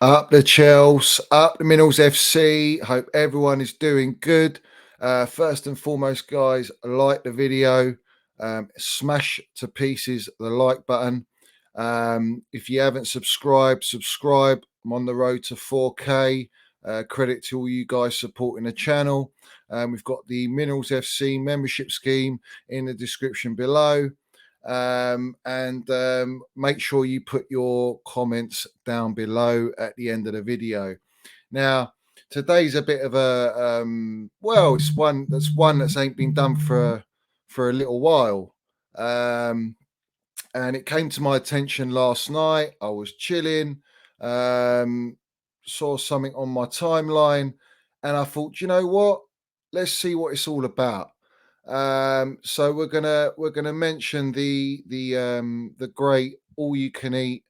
Up the Chels, up the Minerals FC. Hope everyone is doing good. First and foremost, guys, like the video, smash to pieces the like button. If you haven't subscribed, subscribe. I'm on the road to 4K. Credit to all you guys supporting the channel. We've got the Minerals FC membership scheme in the description below. And make sure you put your comments down below at the end of the video. Now, today's a bit of a it's one that's ain't been done for a little while. And it came to my attention last night. I was chilling, um, saw something on my timeline, and I thought, you know what? Let's see what it's all about. So we're gonna mention the great all you can eat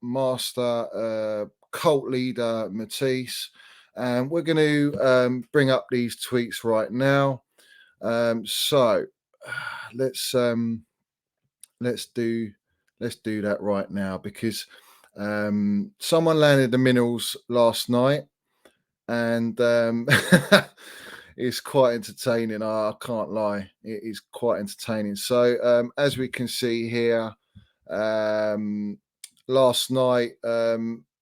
master cult leader Matisse, and we're going to bring up these tweets right now. So let's um, let's do let's do that right now because someone landed the minerals last night and it's quite entertaining. I can't lie, it is quite entertaining. So as we can see here, um, last night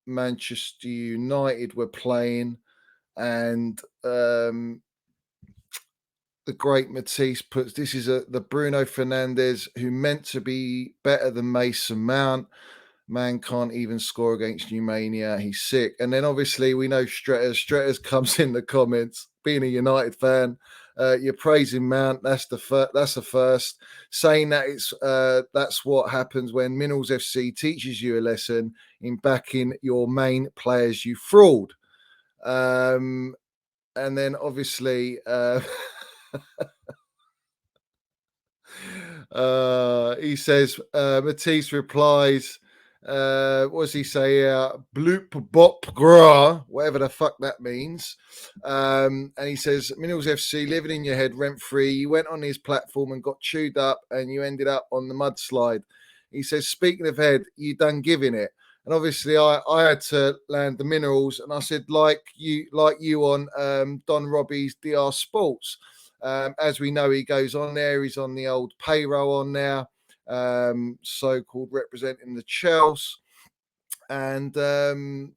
Manchester United were playing, and the great Matisse puts this is the Bruno Fernandes who meant to be better than Mason Mount. Man can't even score against Numania. He's sick. And then obviously we know Stretters. Stretters comes in the comments, being a United fan. You're praising Mount. That's the first. Saying that that's what happens when Minerals FC teaches you a lesson in backing your main players, you fraud. And then obviously he says, Matisse replies, what does he say? Bloop bop gra, whatever the fuck that means. And he says, Minerals FC living in your head rent free. You went on his platform and got chewed up, and you ended up on the mudslide. He says, speaking of head, you done giving it. And obviously, I had to land the minerals, and I said, like you on Don Robbie's DR Sports. As we know, he goes on there. He's on the old payroll on there, so-called representing the Chelsea. And when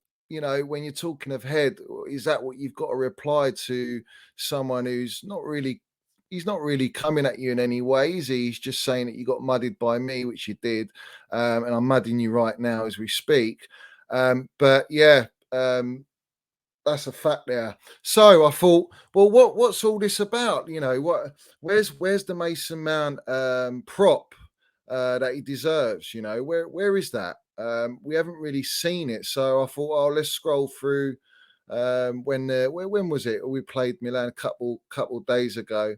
you're talking of head, is that what you've got to reply to someone who's not really? He's not really coming at you in any way, is he? He's just saying that you got mudded by me, which you did, and I'm mudding you right now as we speak. But yeah, that's a fact there. So I thought, well, what's all this about? Where's the Mason Mount prop that he deserves? Where is that? We haven't really seen it. So I thought, oh, let's scroll through. When was it? We played Milan a couple days ago.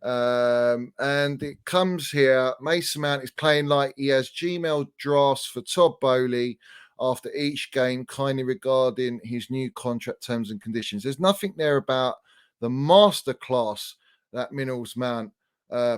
And it comes here. Mason Mount is playing like he has Gmail drafts for Todd Bowley after each game, kindly regarding his new contract terms and conditions. There's nothing there about the masterclass that Minerals Mount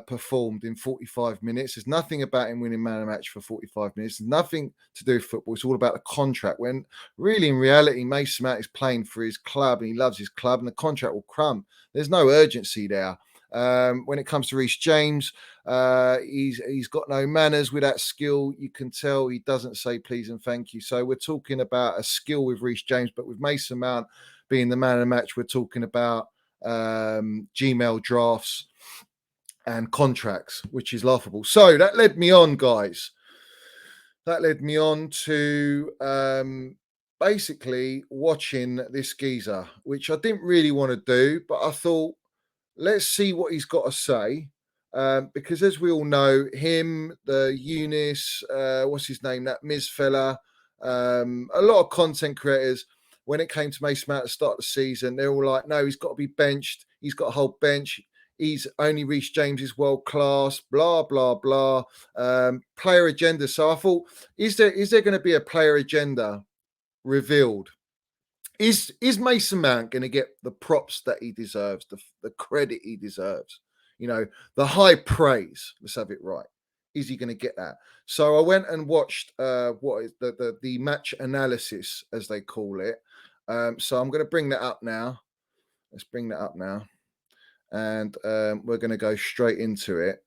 performed in 45 minutes. There's nothing about him winning man of match for 45 minutes. There's nothing to do with football. It's all about the contract. When really, in reality, Mason Mount is playing for his club and he loves his club, and the contract will come. There's no urgency there. When it comes to Reece James, he's got no manners with that skill. You can tell he doesn't say please and thank you. So we're talking about a skill with Reece James, but with Mason Mount being the man of the match, we're talking about Gmail drafts and contracts, which is laughable. So that led me on, guys. That led me on to basically watching this geezer, which I didn't really want to do, but I thought, let's see what he's got to say. Because as we all know, him, the Eunice, what's his name, that Miz fella, a lot of content creators, when it came to Mason Mount at the start of the season, they're all like, no, he's got to be benched. He's got a whole bench. He's only Reece James is world class, blah, blah, blah. Player agenda. So I thought, is there going to be a player agenda revealed? Is Mason Mount going to get the props that he deserves, the credit he deserves? The high praise. Let's have it right. is he going to get that? So I went and watched what is the match analysis, as they call it. So I'm going to bring that up now. Let's bring that up now, and we're going to go straight into it.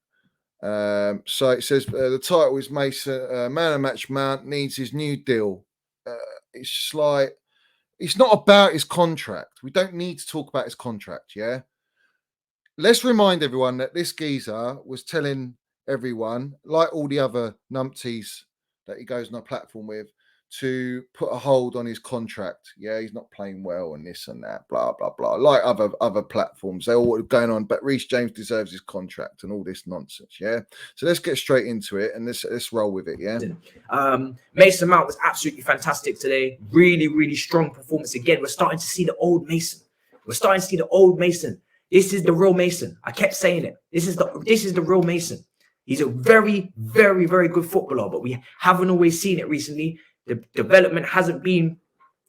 So it says the title is Mason Man of Match Mount needs his new deal. It's just like, it's not about his contract. We don't need to talk about his contract. Yeah. Let's remind everyone that this geezer was telling everyone, like all the other numpties that he goes on a platform with, to put a hold on his contract. Yeah, he's not playing well and this and that, blah, blah, blah. Like other platforms, they're all going on, but Reece James deserves his contract and all this nonsense. Yeah. So let's get straight into it and let's roll with it. Yeah. Mason Mount was absolutely fantastic today. Really, really strong performance. Again, we're starting to see the old Mason. We're starting to see the old Mason. This is the real Mason. I kept saying it. This is the real Mason. He's a very, very, very good footballer, but we haven't always seen it recently. The development hasn't been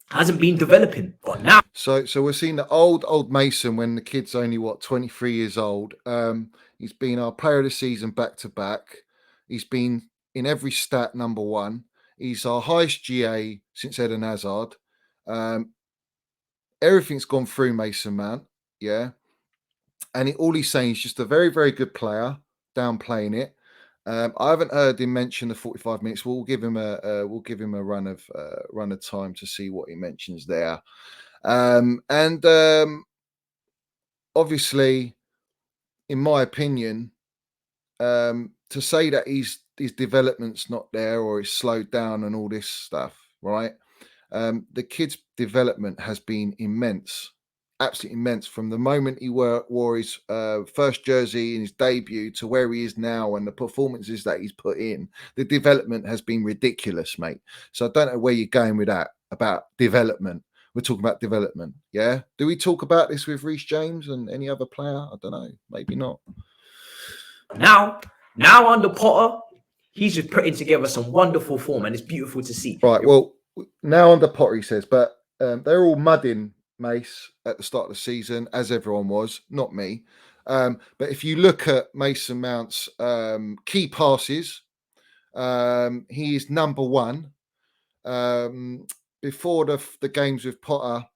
developing. But now, so we're seeing the old Mason when the kid's only 23 years old. He's been our player of the season back to back. He's been in every stat number one. He's our highest GA since Eden Hazard. Everything's gone through Mason Mount. Yeah. And all he's saying is just a very, very good player, downplaying it. I haven't heard him mention the 45 minutes. We'll give him a run of time to see what he mentions there. Obviously, in my opinion, to say that his development's not there or he's slowed down and all this stuff, right? The kid's development has been immense. Absolutely immense from the moment he wore his first jersey in his debut to where he is now and the performances that he's put in. The development has been ridiculous, mate. So I don't know where you're going with that about development. We're talking about development. Yeah. Do we talk about this with Reece James and any other player? I don't know. Maybe not. Now under Potter, he's just putting together some wonderful form and it's beautiful to see. Right. Well, now under Potter, he says, but they're all mudding Mace at the start of the season, as everyone was, not me. But if you look at Mason Mount's key passes, he is number one. Before the games with Potter,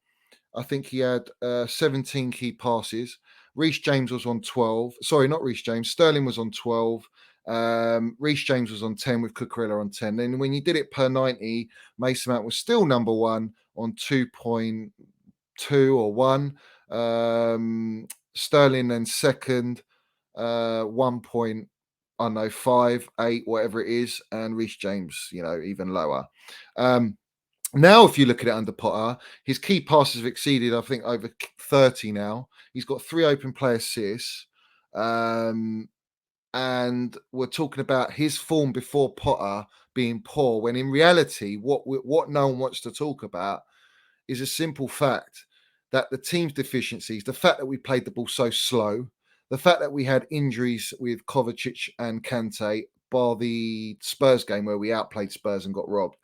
I think he had 17 key passes. Reece James was on 12. Sorry, not Reece James. Sterling was on 12. Reece James was on 10 with Cucurella on 10. Then when you did it per 90, Mason Mount was still number one on 2.2 or 1. Sterling then second, 1.5, 8, whatever it is, and Reece James, even lower. Now, if you look at it under Potter, his key passes have exceeded, I think, over 30 now. He's got 3 open play assists. And we're talking about his form before Potter being poor, when in reality, what no one wants to talk about is a simple fact that the team's deficiencies, the fact that we played the ball so slow, the fact that we had injuries with Kovacic and Kante, bar the Spurs game where we outplayed Spurs and got robbed.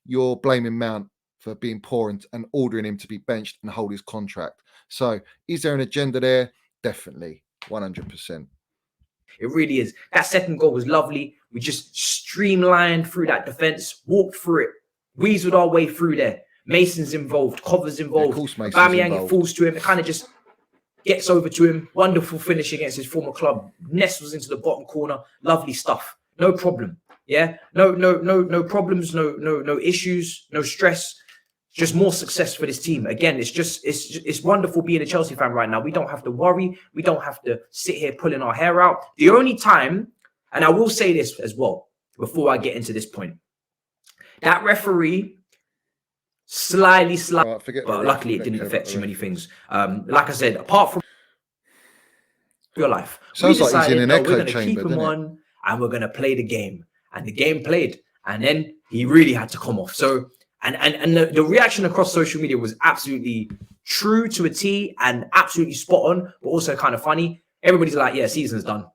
You're blaming Mount for being poor and ordering him to be benched and hold his contract. So is there an agenda there? Definitely, 100%. It really is. That second goal was lovely. We just streamlined through that defense, walked through it, weaseled our way through there. Mason's involved, Cover's involved. Aubameyang, it falls to him. It kind of just gets over to him. Wonderful finish against his former club. Nestles into the bottom corner. Lovely stuff. No problem. Yeah, no problems, no issues, no stress. Just more success for this team. Again, it's wonderful being a Chelsea fan right now. We don't have to worry. We don't have to sit here pulling our hair out. The only time, and I will say this as well before I get into this point, that referee slightly, but luckily it didn't affect too many things. Like I said, apart from your life, sounds like he's in an echo chamber, keep him on, and we're gonna play the game. And the game played, and then he really had to come off. So, and the reaction across social media was absolutely true to a T and absolutely spot on, but also kind of funny. Everybody's like, yeah, season's done.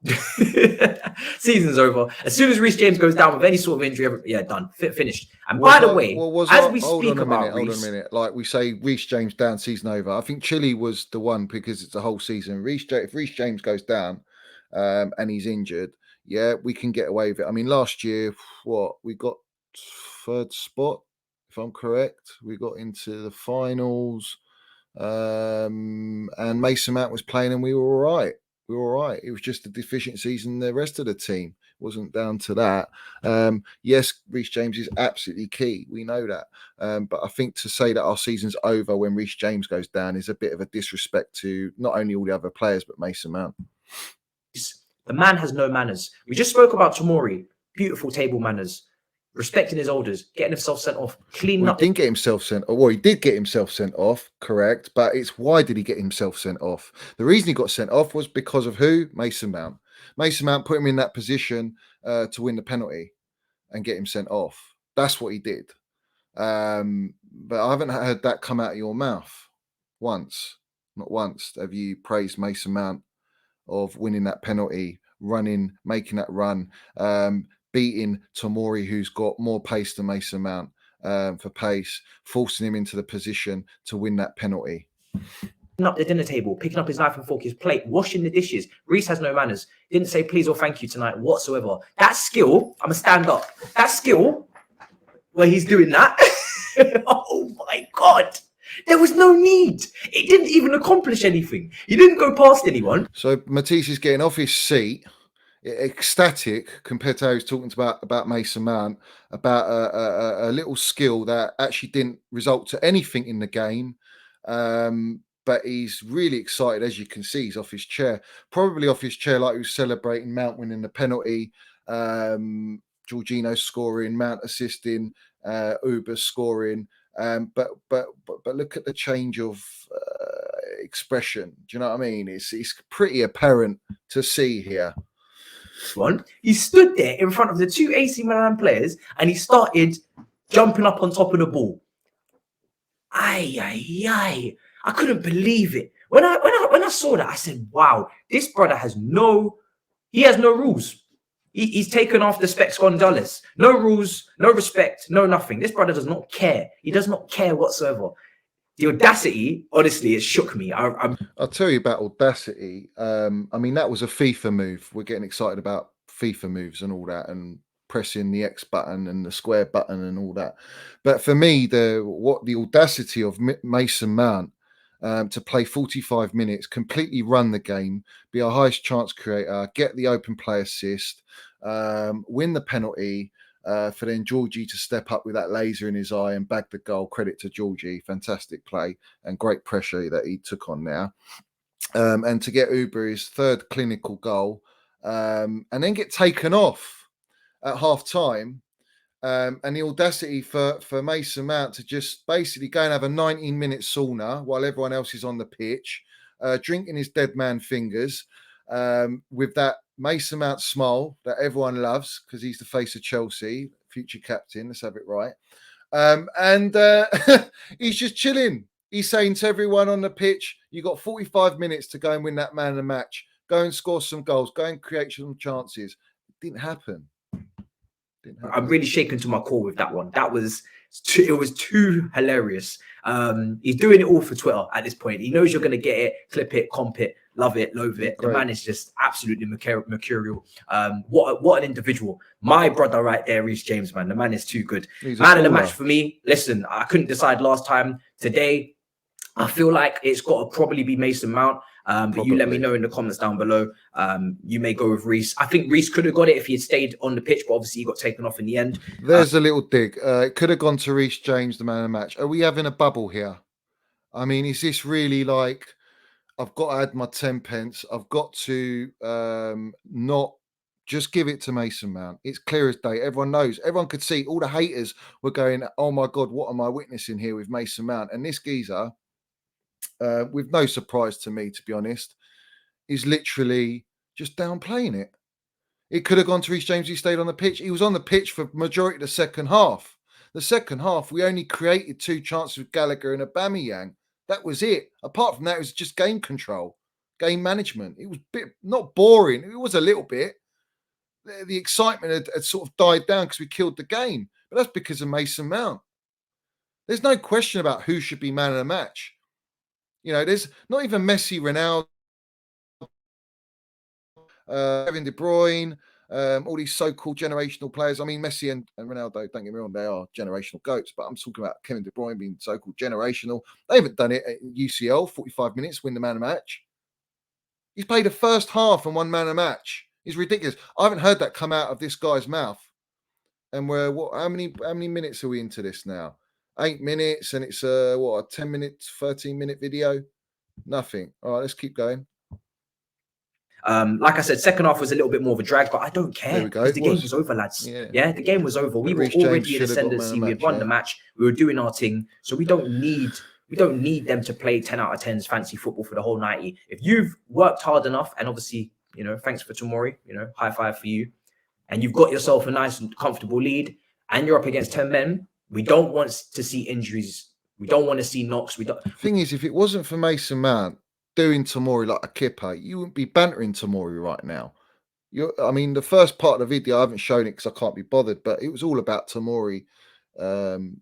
Season's over. As soon as Reece James goes down with any sort of injury, done. Finished. And by the way, as we speak about Reece... Hold on a minute. Like we say, Reece James down, season over. I think Chile was the one because it's a whole season. If Reece James goes down and he's injured, yeah, we can get away with it. I mean, last year, we got 3rd spot, if I'm correct. We got into the finals, and Mason Mount was playing, and we were all right. We were all right. It was just the deficiencies in the rest of the team. It wasn't down to that. Yes, Reece James is absolutely key. We know that. But I think to say that our season's over when Reece James goes down is a bit of a disrespect to not only all the other players, but Mason Mount. The man has no manners. We just spoke about Tomori. Beautiful table manners. Respecting his elders, getting himself sent off, cleaning up. He didn't get himself sent off. Well, he did get himself sent off, correct. But it's why did he get himself sent off? The reason he got sent off was because of who? Mason Mount. Mason Mount put him in that position to win the penalty and get him sent off. That's what he did. But I haven't heard that come out of your mouth once. Not once have you praised Mason Mount of winning that penalty, running, making that run, beating Tomori, who's got more pace than Mason Mount for pace, forcing him into the position to win that penalty. Up the dinner table, picking up his knife and fork, his plate, washing the dishes. Reece has no manners. Didn't say please or thank you tonight whatsoever. That skill, I'm going to stand up. That skill, where he's doing that, oh my God. There was no need. It didn't even accomplish anything. He didn't go past anyone. So Matisse is getting off his seat, ecstatic compared to how he's talking about Mason Mount, about a little skill that actually didn't result to anything in the game. But he's really excited, as you can see. He's off his chair, probably off his chair like he was celebrating Mount winning the penalty, Jorginho scoring, Mount assisting, Uber scoring. But look at the change of expression. Do you know what I mean? It's pretty apparent to see here. He stood there in front of the 2 AC Milan players and he started jumping up on top of the ball. I couldn't believe it. When I saw that, I said, wow, this brother has no rules. He's taken off the Specs Gonzalez. No rules, no respect, no nothing. This brother does not care. He does not care whatsoever. The audacity, honestly, it shook me. I'll tell you about audacity. I mean, that was a FIFA move. We're getting excited about FIFA moves and all that, and pressing the X button and the square button and all that. But for me, the audacity of Mason Mount to play 45 minutes, completely run the game, be our highest chance creator, get the open play assist, win the penalty, for then Georgie to step up with that laser in his eye and bag the goal. Credit to Georgie, fantastic play and great pressure that he took on now. And to get Uber his 3rd clinical goal, and then get taken off at half time. And the audacity for Mason Mount to just basically go and have a 19-minute sauna while everyone else is on the pitch, drinking his dead man fingers, with that Mason Mount smile that everyone loves because he's the face of Chelsea, future captain. Let's have it right. And he's just chilling. He's saying to everyone on the pitch, you got 45 minutes to go and win that man of the match. Go and score some goals. Go and create some chances. It didn't happen. I'm really shaken to my core with that one. It was too hilarious. He's doing it all for Twitter at this point. He knows you're going to get it, clip it, comp it, love it, loathe it. Great. The man is just absolutely mercurial. What an individual. My brother right there, Reece James, man. The man is too good. Man of the match for me. Listen, I couldn't decide last time. Today, I feel like it's got to probably be Mason Mount. But you let me know in the comments down below. You may go with Reece. I think Reece could have got it if he had stayed on the pitch, but obviously he got taken off in the end. There's a little dig. It could have gone to Reece James, the man of the match. Are we having a bubble here? I mean, is this really like, I've got to add my 10 pence. I've got to not just give it to Mason Mount. It's clear as day. Everyone knows. Everyone could see. All the haters were going, oh my God, what am I witnessing here with Mason Mount? And this geezer, with no surprise to me, to be honest, is literally just downplaying it. It could have gone to Reece James. He stayed on the pitch. He was on the pitch for majority of the second half. The second half, we only created 2 chances with Gallagher and Aubameyang. That was it. Apart from that, it was just game control, game management. It was a bit, not boring. It was a little bit. The excitement had sort of died down because we killed the game. But that's because of Mason Mount. There's no question about who should be man of the match. You know, there's not even Messi, Ronaldo, Kevin De Bruyne, All these so-called generational players. I mean, Messi and Ronaldo, don't get me wrong, they are generational goats, but I'm talking about Kevin De Bruyne being so-called generational. They haven't done it at UCL, 45 minutes, win the man of match. He's played the first half and won man of match. It's ridiculous. I haven't heard that come out of this guy's mouth. And we're how many minutes are we into this now? 8 minutes, and it's a 10 minutes, 13-minute video. Nothing. All right, let's keep going. Like I said, second half was a little bit more of a drag, but I don't care because the game was over, lads. Yeah, the game was over. We were already in ascendancy. We had won the match. We were doing our thing, so we don't need them to play 10 out of 10s fancy football for the whole 90. If you've worked hard enough, and obviously, thanks for Tomori, high five for you, and you've got yourself a nice, comfortable lead, and you're up against 10 men, we don't want to see injuries. We don't want to see knocks. The thing is, if it wasn't for Mason Mount doing Tomori like a kipper, you wouldn't be bantering Tomori right now. I mean, the first part of the video, I haven't shown it because I can't be bothered, but it was all about Tomori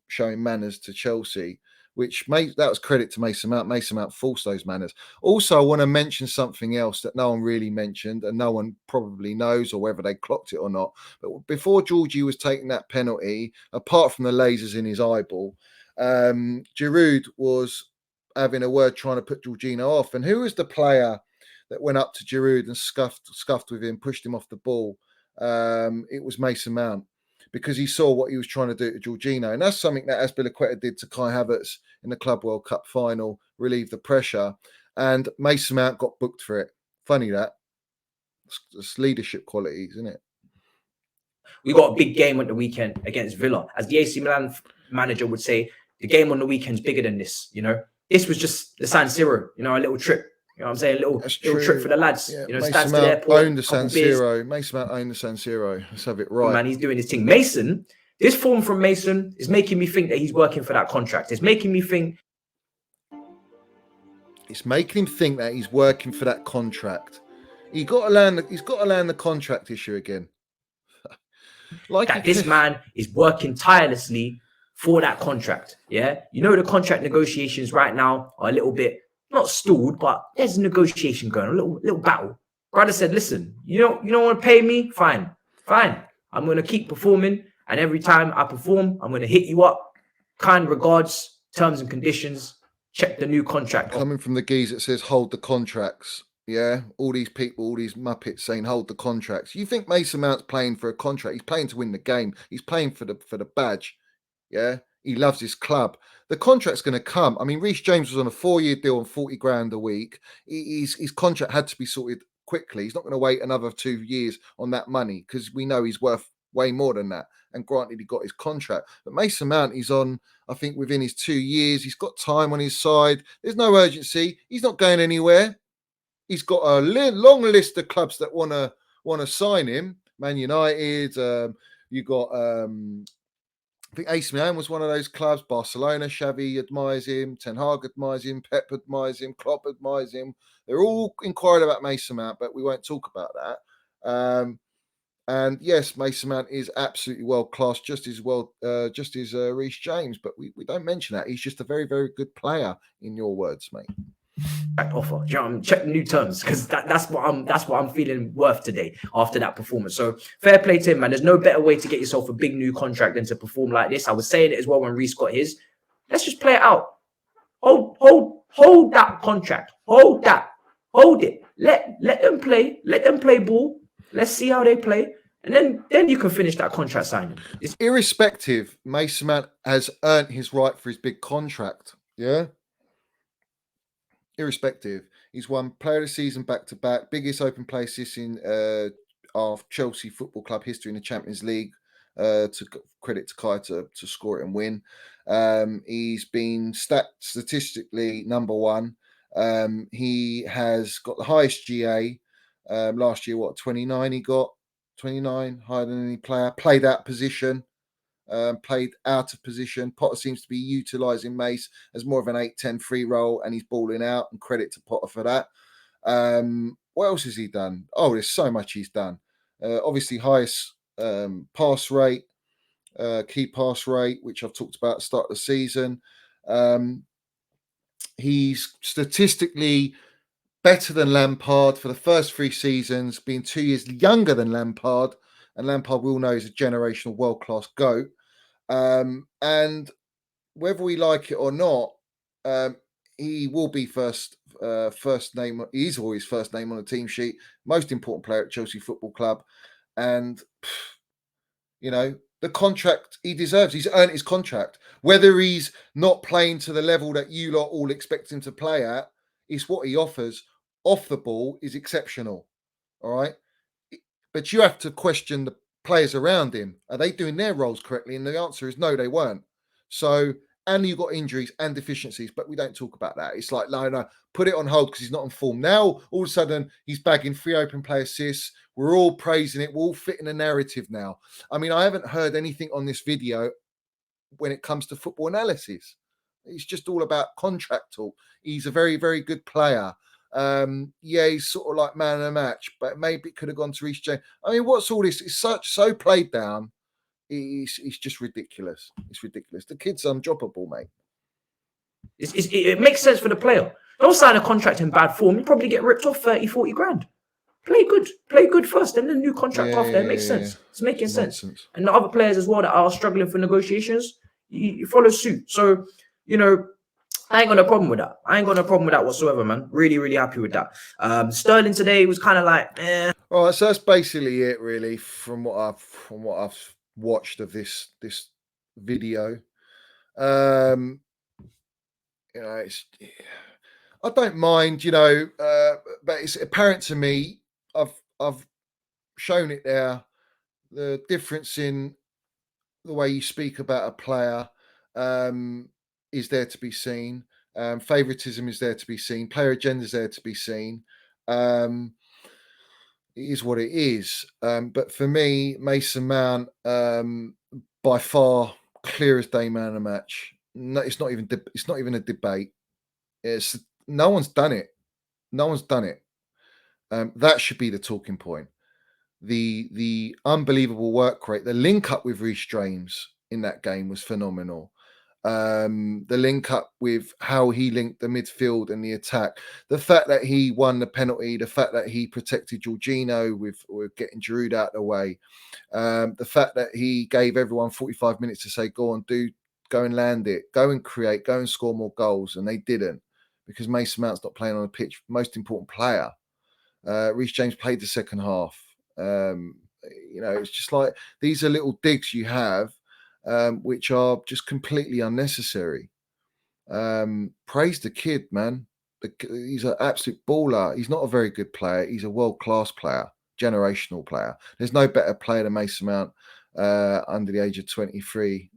showing manners to Chelsea, that was credit to Mason Mount. Mason Mount forced those manners. Also, I want to mention something else that no one really mentioned and no one probably knows, or whether they clocked it or not. But before Georgie was taking that penalty, apart from the lasers in his eyeball, Giroud was having a word trying to put Jorginho off. And who was the player that went up to Giroud and scuffed with him, pushed him off the ball? It was Mason Mount, because he saw what he was trying to do to Jorginho. And that's something that Azpilicueta did to Kai Havertz in the Club World Cup final, relieve the pressure. And Mason Mount got booked for it. Funny that. It's leadership qualities, isn't it? We got a big game on the weekend against Villa. As the AC Milan manager would say, the game on the weekend's bigger than this, This was just the San Siro, a little trip. You know what I'm saying? A little trip for the lads. Yeah, Mason Mount owned the San Siro. Mason Mount owned the San Siro. Let's have it right. Man, he's doing his thing. Mason, this form from Mason is making me think that he's working for that contract. It's making me think. It's making him think that he's working for that contract. He's got to land the contract issue again. This man is working tirelessly for that contract. Yeah, the contract negotiations right now are a little bit not stalled, but there's a negotiation going, a little battle. Brother said, "Listen, you don't want to pay me? Fine. I'm going to keep performing, and every time I perform, I'm going to hit you up. Kind regards, terms and conditions. Check the new contract." Coming from the geese that says hold the contracts. Yeah, all these people, all these muppets saying hold the contracts. You think Mason Mount's playing for a contract? He's playing to win the game. He's playing for the badge. Yeah, he loves his club. The contract's going to come. I mean, Reece James was on a 4-year deal on 40 grand a week. His contract had to be sorted quickly. He's not going to wait another 2 years on that money, because we know he's worth way more than that. And granted, he got his contract. But Mason Mount, he's on, I think, within his 2 years. He's got time on his side. There's no urgency. He's not going anywhere. He's got a long list of clubs that want to sign him. Man United. You got, I think AC Milan was one of those clubs. Barcelona, Xavi admires him. Ten Hag admires him. Pep admires him. Klopp admires him. They're all inquiring about Mason Mount, but we won't talk about that. And yes, Mason Mount is absolutely world class, just as Reece James. But we don't mention that. He's just a very, very good player, in your words, mate. Offer, check the new terms, because that's what I'm feeling worth today after that performance. So fair play to him, man. There's no better way to get yourself a big new contract than to perform like this. I was saying it as well when Reece got his. Let's just play it out. Hold that contract. Hold it. Let them play. Let them play ball. Let's see how they play, and then you can finish that contract signing. It's irrespective. Mason Mount has earned his right for his big contract. Yeah. Irrespective, he's won Player of the Season back-to-back, biggest open play assist in our Chelsea Football Club history in the Champions League. To credit to Kai to score it and win. He's been statistically number one. He has got the highest GA. Last year, 29 he got? 29, higher than any player. Played out position. Played out of position. Potter seems to be utilising Mace as more of an 8-10 free roll, and he's balling out, and credit to Potter for that. What else has he done? Oh, there's so much he's done. Obviously, highest pass rate, key pass rate, which I've talked about at the start of the season. He's statistically better than Lampard for the first 3 seasons, being 2 years younger than Lampard, and Lampard we all know is a generational world-class GOAT. And whether we like it or not, he will be first name. He's always first name on the team sheet. Most important player at Chelsea Football Club, and you know the contract he deserves. He's earned his contract. Whether he's not playing to the level that you lot all expect him to play at, it's what he offers. Off the ball is exceptional. All right, but you have to question the players around him. Are they doing their roles correctly? And the answer is no, they weren't. So, and you've got injuries and deficiencies, but we don't talk about that. It's like, no, put it on hold because he's not on form. Now, all of a sudden, he's bagging 3 open play assists. We're all praising it. We're all fitting a narrative now. I mean, I haven't heard anything on this video when it comes to football analysis. It's just all about contract talk. He's a very, very good player. He's sort of like man of the match, but maybe it could have gone to Reece James. I mean, what's all this? It's so played down. It's just ridiculous. It's ridiculous. The kid's undroppable, mate. It makes sense for the player. Don't sign a contract in bad form. You probably get ripped off 30, 40 grand. Play good first, then the new contract after. It makes sense. It's making sense. And the other players as well that are struggling for negotiations, you follow suit. So, I ain't got a problem with that. Whatsoever, man. Really, really happy with that. Sterling today was kind of like, eh. All right, so that's basically it, really, from what I've watched of this video. I don't mind, but it's apparent to me. I've shown it there. The difference in the way you speak about a player is there to be seen. Favoritism is there to be seen. Player agenda is there to be seen. It is what it is. But for me, Mason Mount, by far clear as day man of the match. No, it's not even a debate. No one's done it. That should be the talking point. The unbelievable work rate, the link up with Reece James in that game was phenomenal. The link up with how he linked the midfield and the attack, the fact that he won the penalty, the fact that he protected Jorginho with getting Giroud out of the way, the fact that he gave everyone 45 minutes to say, go and land it, go and create, go and score more goals, and they didn't because Mason Mount's not playing on the pitch. Most important player. Reece James played the second half. It's just like these are little digs you have, which are just completely unnecessary. Praise the kid, man. He's an absolute baller. He's not a very good player. He's a world-class player, generational player. There's no better player than Mason Mount under the age of 23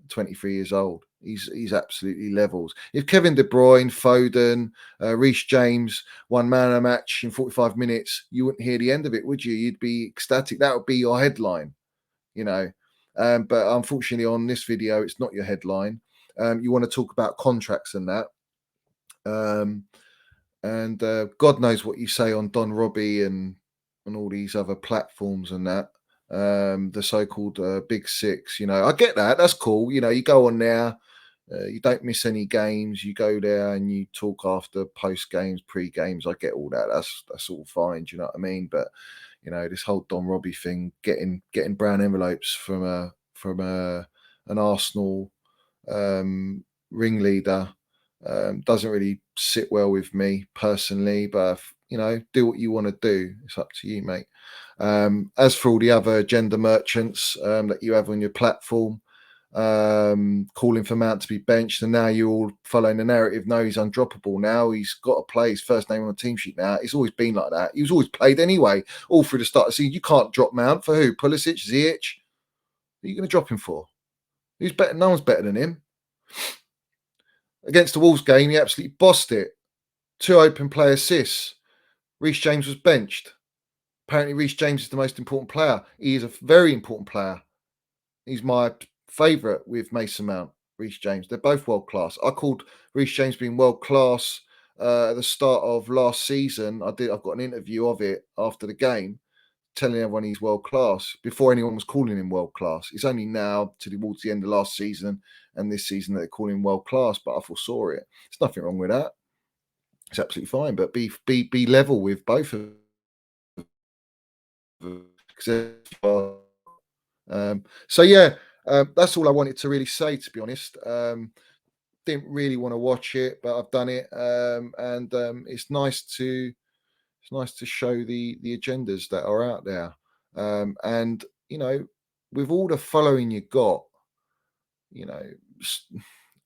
years old. He's absolutely levels. If Kevin De Bruyne, Foden, Reece James won man of the match in 45 minutes, you wouldn't hear the end of it, would you? You'd be ecstatic. That would be your headline, But unfortunately, on this video, it's not your headline. You want to talk about contracts and that. God knows what you say on Don Robbie and all these other platforms and that. The so-called Big Six, I get that. That's cool. You go on there. You don't miss any games. You go there and you talk after post games, pre games. I get all that. That's all fine. Do you know what I mean? But this whole Don Robbie thing, getting brown envelopes from an Arsenal ringleader doesn't really sit well with me personally. But do what you want to do. It's up to you, mate. As for all the other agenda merchants that you have on your platform, calling for Mount to be benched, and now you're all following the narrative. No, he's undroppable now. He's got to play his first name on the team sheet now. It's always been like that. He was always played anyway, all through the start of the season. You can't drop Mount for who? Pulisic, Ziyech? Who are you going to drop him for? Who's better? No one's better than him. Against the Wolves game, he absolutely bossed it. 2 open play assists. Reece James was benched. Apparently, Reece James is the most important player. He is a very important player. He's my favourite with Mason Mount, Reece James. They're both world class. I called Reece James being world class at the start of last season. I've got an interview of it after the game, telling everyone he's world class before anyone was calling him world class. It's only now towards the end of last season and this season that they're calling him world class. But I foresaw it. There's nothing wrong with that. It's absolutely fine, but be level with both of them. So yeah, that's all I wanted to really say, to be honest. Didn't really want to watch it, but I've done it, and it's nice to show the agendas that are out there, and you know, with all the following you got, you know,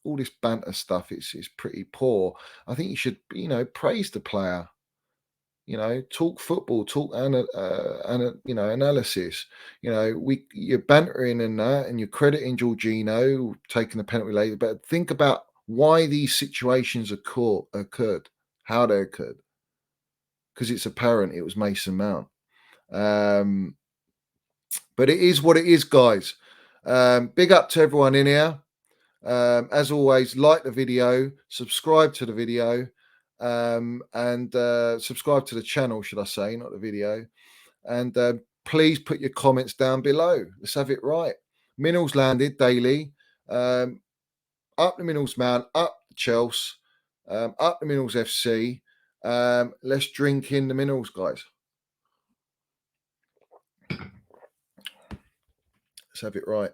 all this banter stuff, it's pretty poor. I think you should, you know, praise the player. You know, talk football, talk analysis. You know, you're bantering and that, and you're crediting Jorginho taking the penalty later. But think about why these situations occurred, how they occurred, because it's apparent it was Mason Mount. But it is what it is, guys. Big up to everyone in here. As always, like the video, subscribe to the video, and subscribe to the channel, should I say, not the video. And please put your comments down below. Let's have it right. Minerals landed daily. Up the Minerals Mount, up the Chelsea, up the Minerals FC. Let's drink in the Minerals, guys. Let's have it right.